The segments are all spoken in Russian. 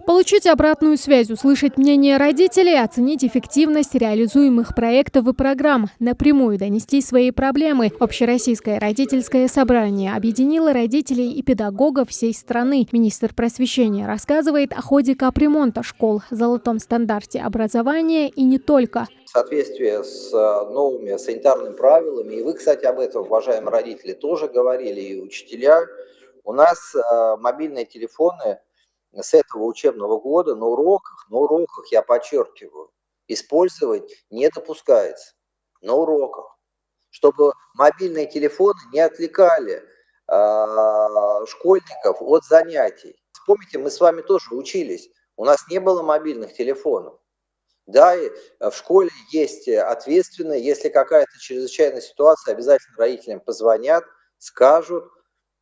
Получить обратную связь, услышать мнение родителей, оценить эффективность реализуемых проектов и программ, напрямую донести свои проблемы. Общероссийское родительское собрание объединило родителей и педагогов всей страны. Министр просвещения рассказывает о ходе капремонта школ, золотом стандарте образования и не только. В соответствии с новыми санитарными правилами, и вы, кстати, об этом, уважаемые родители, тоже говорили, и учителя, у нас мобильные телефоны с этого учебного года на уроках, я подчеркиваю, использовать не допускается. На уроках. Чтобы мобильные телефоны не отвлекали школьников от занятий. Вспомните, мы с вами тоже учились, у нас не было мобильных телефонов. Да, и в школе есть ответственные, если какая-то чрезвычайная ситуация, обязательно родителям позвонят, скажут.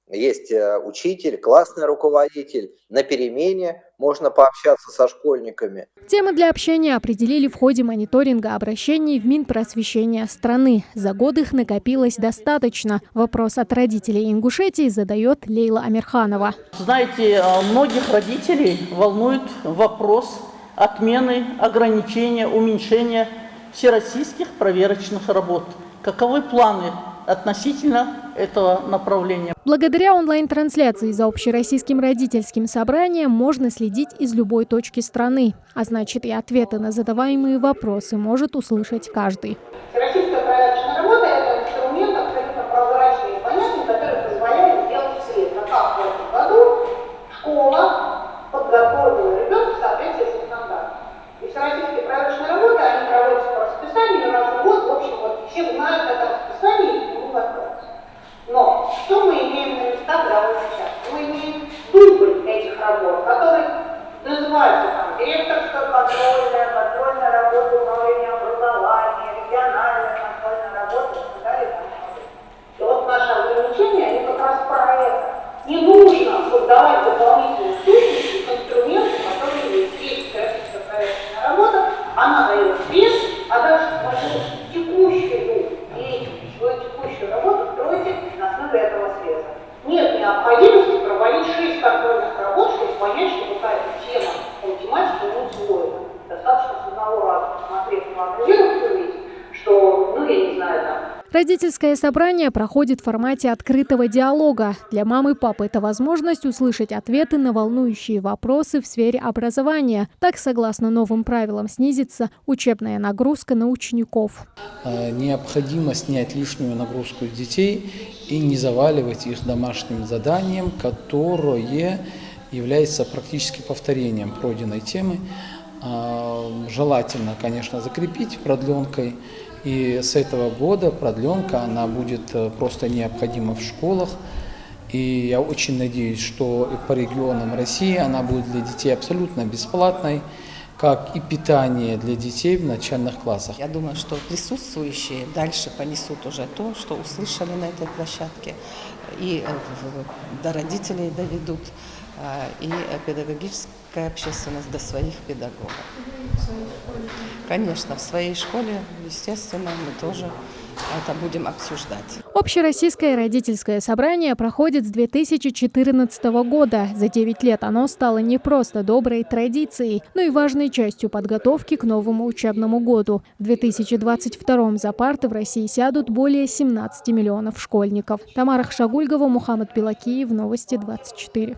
Есть учитель, классный руководитель. На перемене можно пообщаться со школьниками. Темы для общения определили в ходе мониторинга обращений в Минпросвещения страны. За год их накопилось достаточно. Вопрос от родителей Ингушетии задает Лейла Амирханова. Знаете, многих родителей волнует вопрос отмены, ограничения, уменьшения всероссийских проверочных работ. Каковы планы относительно этого направления? Благодаря онлайн-трансляции за общероссийским родительским собранием можно следить из любой точки страны. А значит, и ответы на задаваемые вопросы может услышать каждый. Всероссийская проверочная работа – это инструмент абсолютно прозрачный и понятный, который позволяет сделать светло, как в этом году школа подготовила ребенка в соответствии с стандартом. И всероссийские проверочные работы, они проводятся по расписанию раз в год. В общем, вот все знают это расписание и к нему готовятся. Но что мы имеем на местах прямо сейчас? Мы имеем дубль этих работ, которые называются там директорская контрольная работа управления образования, региональная контрольная работа и так далее. И вот наши ограничения, они как раз про это. Не нужно создавать дополнительные сущности к инструменту, который есть всероссийская проверочная работа, она дает вес, а дальше свою текущую работу строите на основе этого света. Нет необходимости проводить 6 контрольных работ, чтобы понять, что какая-то тема по математике не усвоена. Достаточно с одного раза посмотреть на анализировать, увидеть, что, я не знаю, там. Родительское собрание проходит в формате открытого диалога. Для мам и пап это возможность услышать ответы на волнующие вопросы в сфере образования. Так, согласно новым правилам, снизится учебная нагрузка на учеников. Необходимо снять лишнюю нагрузку с детей и не заваливать их домашним заданием, которое является практически повторением пройденной темы. Желательно, конечно, закрепить продленкой. И с этого года продленка, она будет просто необходима в школах. И я очень надеюсь, что по регионам России она будет для детей абсолютно бесплатной, как и питание для детей в начальных классах. Я думаю, что присутствующие дальше понесут уже то, что услышали на этой площадке, и до родителей доведут, и педагогическая общественность до своих педагогов. Конечно, в своей школе, естественно, мы тоже это будем обсуждать. Общероссийское родительское собрание проходит с 2014 года. За 9 лет оно стало не просто доброй традицией, но и важной частью подготовки к новому учебному году. В 2022 за парты в России сядут более 17 миллионов школьников. Тамара Хшагульгова, Мухаммад Белакиев, Новости 24.